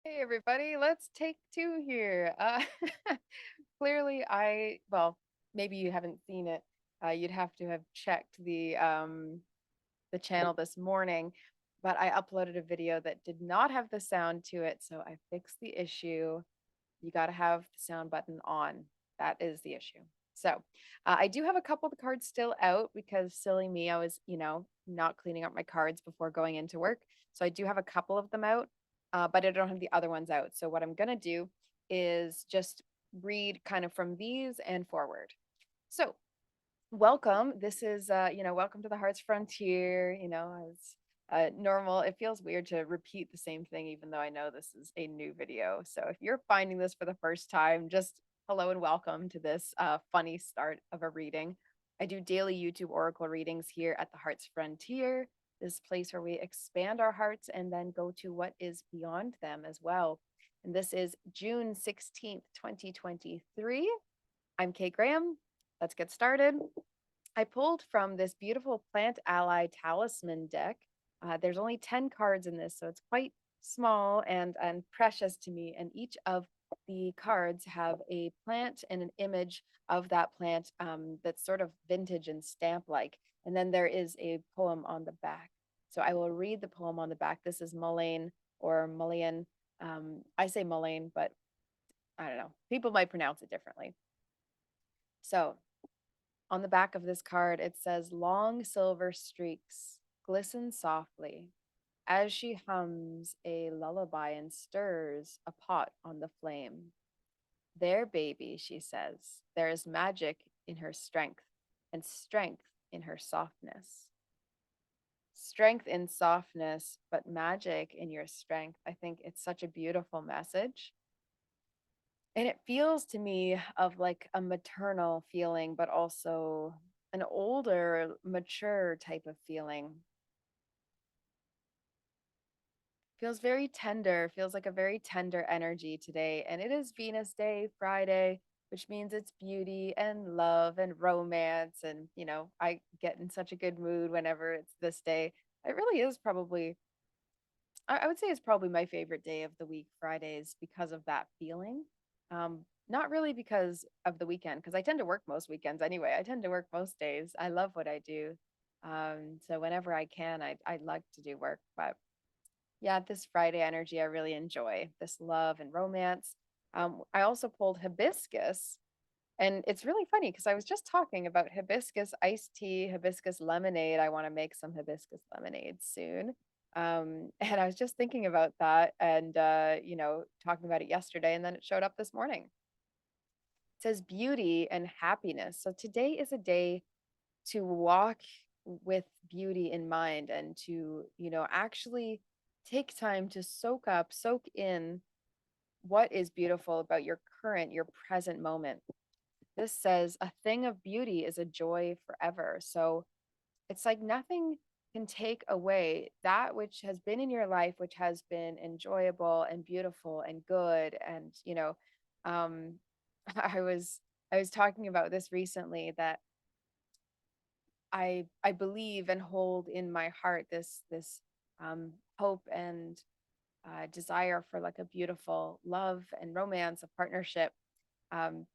Hey everybody, let's take two here. Clearly well, maybe you haven't seen it. You'd have to have checked the channel this morning, but I uploaded a video that did not have the sound to it, so I fixed the issue. You got to have the sound button on. That is the issue. So, I do have a couple of the cards still out because silly me, I was, not cleaning up my cards before going into work. So I do have a couple of them out, but I don't have the other ones out. So what I'm going to do is just read kind of from these and forward. So, welcome. This is, welcome to the Heart's Frontier. As normal, it feels weird to repeat the same thing, even though I know this is a new video. So if you're finding this for the first time, just hello and welcome to this funny start of a reading. I do daily YouTube Oracle readings here at the Heart's Frontier, this place where we expand our hearts and then go to what is beyond them as well. And this is June 16th, 2023. I'm Kate Graham. Let's get started. I pulled from this beautiful Plant Ally Talisman deck. There's only 10 cards in this, so it's quite small and precious to me. And each of the cards have a plant and an image of that plant that's sort of vintage and stamp like. And then there is a poem on the back. So I will read the poem on the back. This is Mullein or Mullein. I say Mullein, but I don't know. People might pronounce it differently. So on the back of this card, it says, "Long silver streaks glisten softly as she hums a lullaby and stirs a pot on the flame. There, baby," she says, "there is magic in her strength and strength in her softness." Strength in softness, but magic in your strength. I think it's such a beautiful message. And it feels to me of like a maternal feeling, but also an older, mature type of feeling. Feels very tender, feels like a very tender energy today. And it is Venus Day, Friday, which means it's beauty and love and romance. And, I get in such a good mood whenever it's this day. It really is probably, I would say it's probably my favorite day of the week, Fridays, because of that feeling. Not really because of the weekend, because I tend to work most weekends anyway. I tend to work most days. I love what I do. So whenever I can, I like to do work. But yeah, this Friday energy I really enjoy, this love and romance. I also pulled hibiscus, and it's really funny because I was just talking about hibiscus iced tea, hibiscus lemonade. I want to make some hibiscus lemonade soon. And I was just thinking about that and, talking about it yesterday, and then it showed up this morning. It says beauty and happiness. So today is a day to walk with beauty in mind and to, actually take time to soak in what is beautiful about your current, your present moment. This says a thing of beauty is a joy forever. So it's like nothing can take away that which has been in your life, which has been enjoyable and beautiful and good. And, um, I was talking about this recently that I believe and hold in my heart this hope and desire for like a beautiful love and romance, a partnership,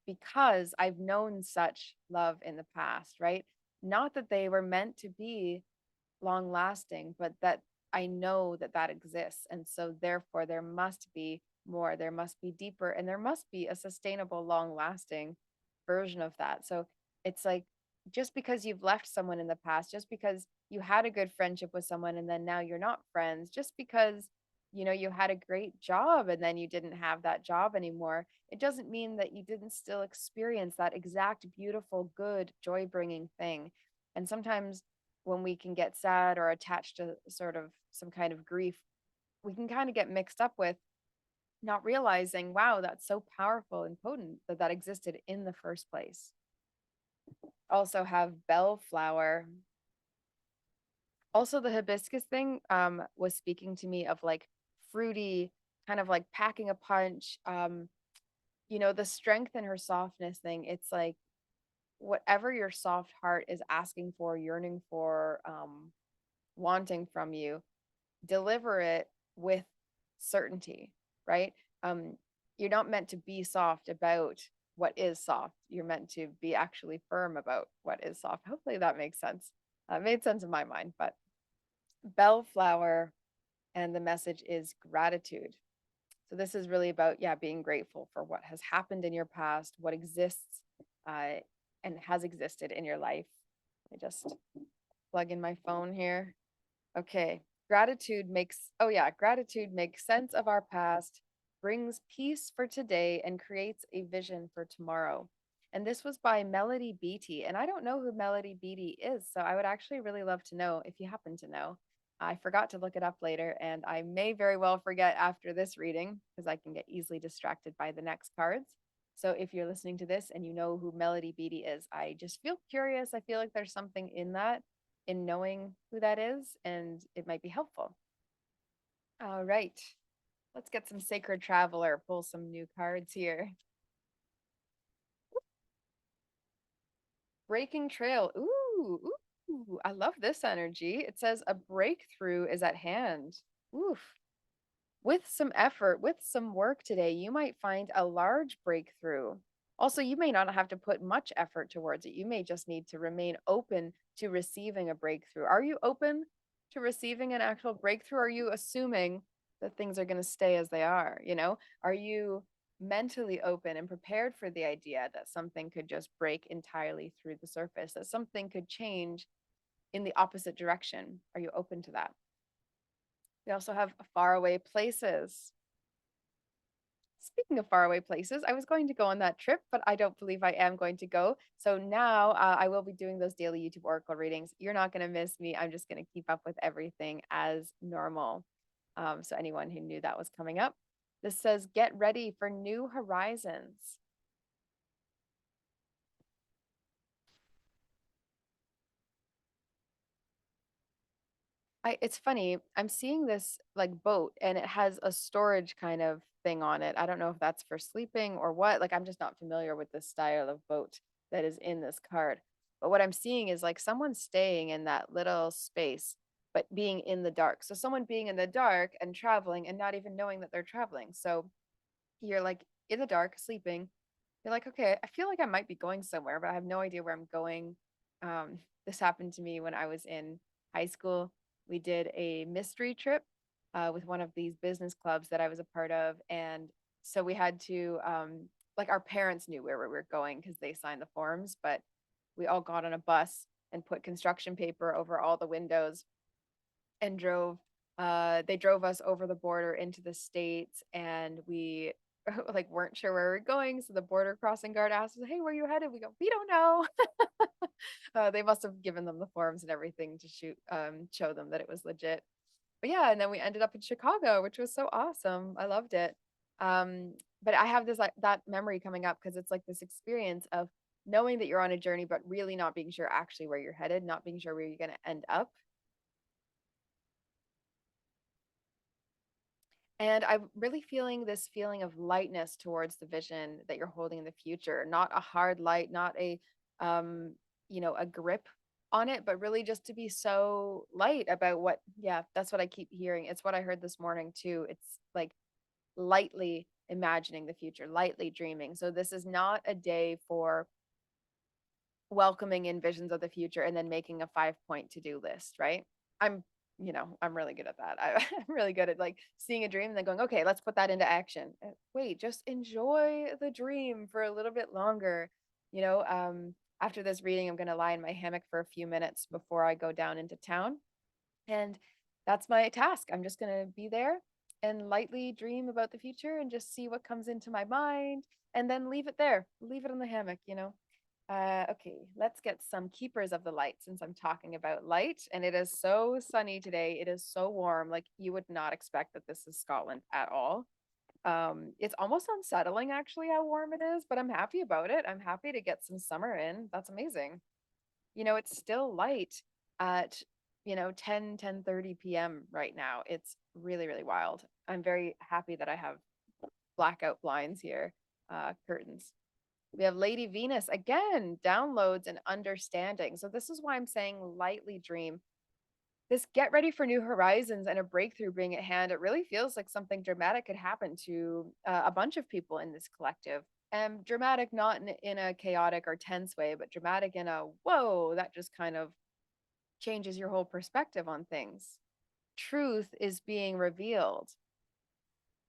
because I've known such love in the past, right? Not that they were meant to be long lasting, but that I know that that exists. And so, therefore, there must be more, there must be deeper, and there must be a sustainable, long lasting version of that. So, it's like just because you've left someone in the past, just because you had a good friendship with someone and then now you're not friends, just because you had a great job and then you didn't have that job anymore, it doesn't mean that you didn't still experience that exact beautiful, good, joy bringing thing. And sometimes when we can get sad or attached to sort of some kind of grief, we can kind of get mixed up with not realizing, wow, that's so powerful and potent that that existed in the first place. Also have bellflower. Also, the hibiscus thing was speaking to me of like fruity, kind of like packing a punch. The strength and her softness thing. It's like whatever your soft heart is asking for, yearning for, wanting from you, deliver it with certainty, right? Um, you're not meant to be soft about what is soft. You're meant to be actually firm about what is soft. Hopefully that makes sense. Made sense in my mind, but bellflower, and the message is gratitude. So this is really about, yeah, being grateful for what has happened in your past, what exists uh, and has existed in your life. I just plug in my phone here. Okay. Gratitude makes sense of our past, brings peace for today, and creates a vision for tomorrow. And this was by Melody Beattie. And I don't know who Melody Beattie is. So I would actually really love to know if you happen to know. I forgot to look it up later, and I may very well forget after this reading because I can get easily distracted by the next cards. So if you're listening to this and you know who Melody Beattie is, I just feel curious. I feel like there's something in that, in knowing who that is, and it might be helpful. All right, let's get some Sacred Traveler, pull some new cards here. Breaking Trail. Ooh, I love this energy. It says a breakthrough is at hand. Oof. With some effort, with some work today, you might find a large breakthrough. Also, you may not have to put much effort towards it. You may just need to remain open to receiving a breakthrough. Are you open to receiving an actual breakthrough? Are you assuming that things are going to stay as they are? Are you mentally open and prepared for the idea that something could just break entirely through the surface, that something could change in the opposite direction? Are you open to that? We also have faraway places. Speaking of faraway places, I was going to go on that trip, but I don't believe I am going to go. So now I will be doing those daily YouTube Oracle readings. You're not going to miss me. I'm just going to keep up with everything as normal. So anyone who knew that was coming up, this says, get ready for new horizons. It's funny. I'm seeing this like boat and it has a storage kind of thing on it. I don't know if that's for sleeping or what. Like I'm just not familiar with the style of boat that is in this card. But what I'm seeing is like someone staying in that little space, but being in the dark. So someone being in the dark and traveling and not even knowing that they're traveling. So you're like in the dark, sleeping. You're like, okay, I feel like I might be going somewhere, but I have no idea where I'm going. This happened to me when I was in high school. We did a mystery trip with one of these business clubs that I was a part of. And so we had to, like, our parents knew where we were going because they signed the forms, but we all got on a bus and put construction paper over all the windows and they drove us over the border into the States, and we like weren't sure where we were going. So the border crossing guard asked us, "Hey, where are you headed?" We go, "We don't know." They must have given them the forms and everything to show them that it was legit. But yeah, and then we ended up in Chicago, which was so awesome. I loved it. But I have this like that memory coming up because it's like this experience of knowing that you're on a journey, but really not being sure actually where you're headed, not being sure where you're going to end up. And I'm really feeling this feeling of lightness towards the vision that you're holding in the future, not a hard light, not um, a grip on it, but really just to be so light about what, yeah, that's what I keep hearing. It's what I heard this morning too. It's like lightly imagining the future, lightly dreaming. So this is not a day for welcoming in visions of the future and then making a 5-point to-do list, right? I'm, I'm really good at that. I'm really good at like seeing a dream and then going, okay, let's put that into action. Wait, just enjoy the dream for a little bit longer. You know, After this reading, I'm going to lie in my hammock for a few minutes before I go down into town. And that's my task. I'm just going to be there and lightly dream about the future and just see what comes into my mind and then leave it there, leave it in the hammock. Okay, let's get some keepers of the light since I'm talking about light. And it is so sunny today. It is so warm. Like you would not expect that this is Scotland at all. It's almost unsettling actually how warm it is, but I'm happy about it. I'm happy to get some summer in. That's amazing. It's still light at 10:30 p.m. right now. It's really, really wild. I'm very happy that I have blackout blinds here, curtains. We have Lady Venus again, downloads and understanding. So this is why I'm saying lightly dream. This get ready for new horizons and a breakthrough being at hand, it really feels like something dramatic could happen to a bunch of people in this collective. And dramatic not in a chaotic or tense way, but dramatic in a whoa, that just kind of changes your whole perspective on things. Truth is being revealed.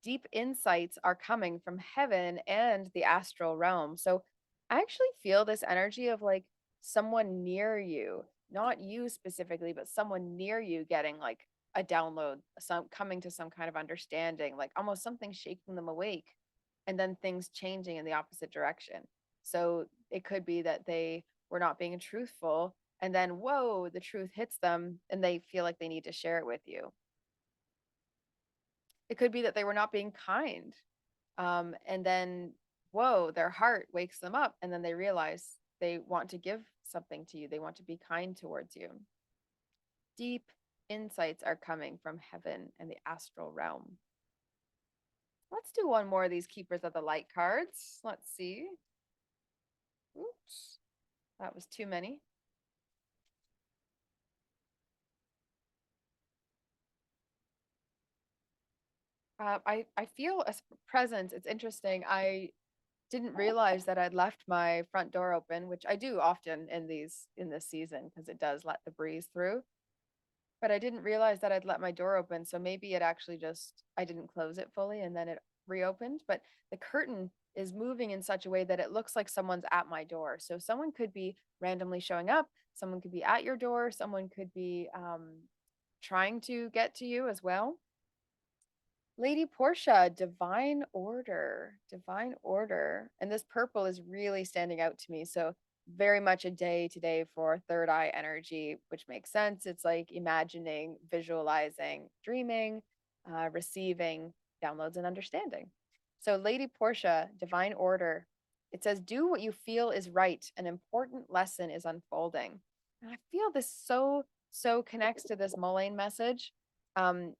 Deep insights are coming from heaven and the astral realm. So I actually feel this energy of like someone near you, not you specifically, but someone near you getting like a download, some coming to some kind of understanding, like almost something shaking them awake, and then things changing in the opposite direction. So it could be that they were not being truthful, and then whoa, the truth hits them and they feel like they need to share it with you. It could be that they were not being kind. And then, whoa, their heart wakes them up. And then they realize they want to give something to you. They want to be kind towards you. Deep insights are coming from heaven and the astral realm. Let's do one more of these Keepers of the Light cards. Let's see. Oops, that was too many. I feel a presence. It's interesting. I didn't realize that I'd left my front door open, which I do often in this season because it does let the breeze through. But I didn't realize that I'd let my door open, so maybe it actually just I didn't close it fully and then it reopened. But the curtain is moving in such a way that it looks like someone's at my door. So someone could be randomly showing up, someone could be at your door, someone could be trying to get to you as well. Lady Portia, divine order, divine order. And this purple is really standing out to me. So, very much a day today for third eye energy, which makes sense. It's like imagining, visualizing, dreaming, receiving downloads and understanding. So, Lady Portia, divine order. It says, do what you feel is right. An important lesson is unfolding. And I feel this so connects to this Mullane message,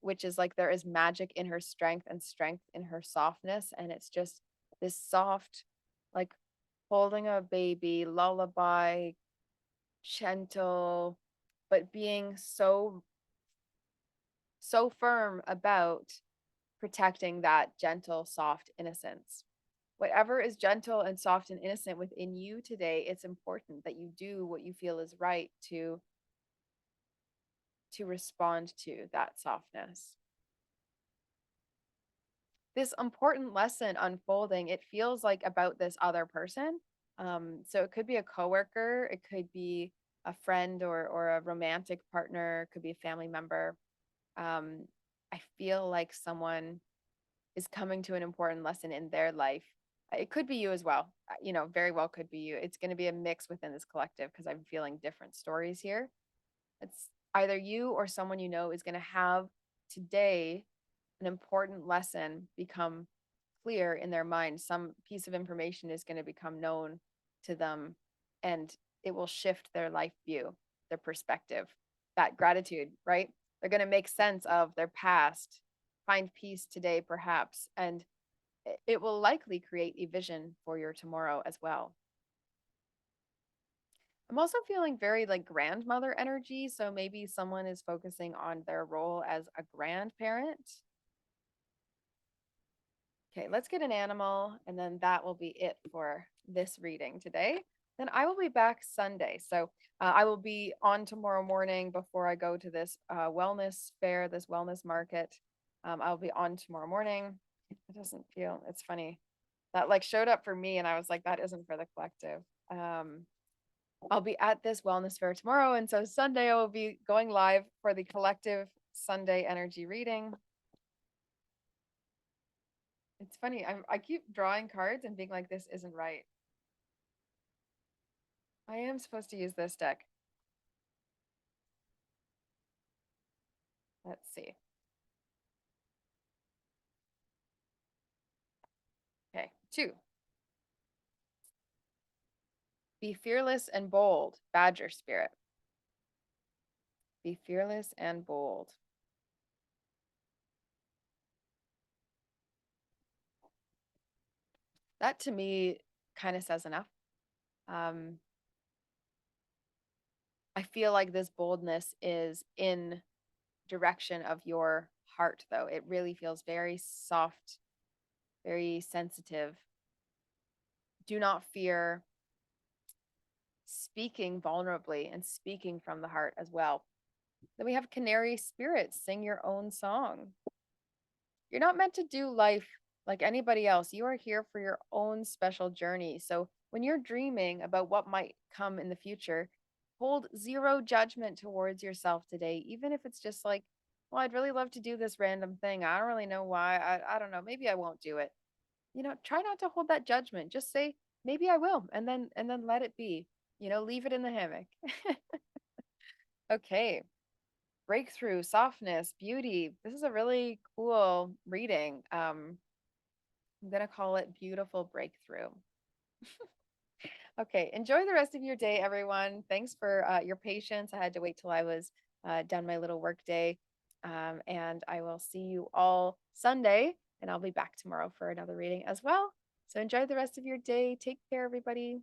which is like there is magic in her strength and strength in her softness. And it's just this soft, like holding a baby, lullaby, gentle, but being so firm about protecting that gentle, soft innocence. Whatever is gentle and soft and innocent within you today, it's important that you do what you feel is right to respond to that softness. This important lesson unfolding, it feels like about this other person. So it could be a coworker, it could be a friend or a romantic partner, it could be a family member. Um, I feel like someone is coming to an important lesson in their life. It could be you as well. You know, very well could be you. It's going to be a mix within this collective because I'm feeling different stories here. It's either you or someone you know is going to have today an important lesson become clear in their mind. Some piece of information is going to become known to them and it will shift their life view, their perspective, that gratitude, right? They're going to make sense of their past, find peace today, perhaps, and it will likely create a vision for your tomorrow as well. I'm also feeling very like grandmother energy. So maybe someone is focusing on their role as a grandparent. Okay, let's get an animal, and then that will be it for this reading today. Then I will be back Sunday. So I will be on tomorrow morning before I go to this wellness fair, this wellness market. I'll be on tomorrow morning. It doesn't feel, it's funny. That like showed up for me, and I was like, that isn't for the collective. I'll be at this wellness fair tomorrow. And so Sunday, I will be going live for the collective Sunday energy reading. It's funny. I keep drawing cards and being like, this isn't right. I am supposed to use this deck. Let's see. Okay, 2. Be fearless and bold, Badger Spirit. Be fearless and bold. That to me kind of says enough. I feel like this boldness is in direction of your heart, though. It really feels very soft, very sensitive. Do not fear speaking vulnerably and speaking from the heart as well. Then we have canary spirits, sing your own song. You're not meant to do life like anybody else. You are here for your own special journey. So when you're dreaming about what might come in the future, hold zero judgment towards yourself today, even if it's just like, well, I'd really love to do this random thing. I don't really know why. I don't know. Maybe I won't do it. Try not to hold that judgment. Just say, maybe I will, and then let it be. Leave it in the hammock. Okay. Breakthrough, softness, beauty. This is a really cool reading. I'm going to call it Beautiful Breakthrough. Okay, enjoy the rest of your day, everyone. Thanks for your patience. I had to wait till I was done my little work day. And I will see you all Sunday, and I'll be back tomorrow for another reading as well. So enjoy the rest of your day. Take care, everybody.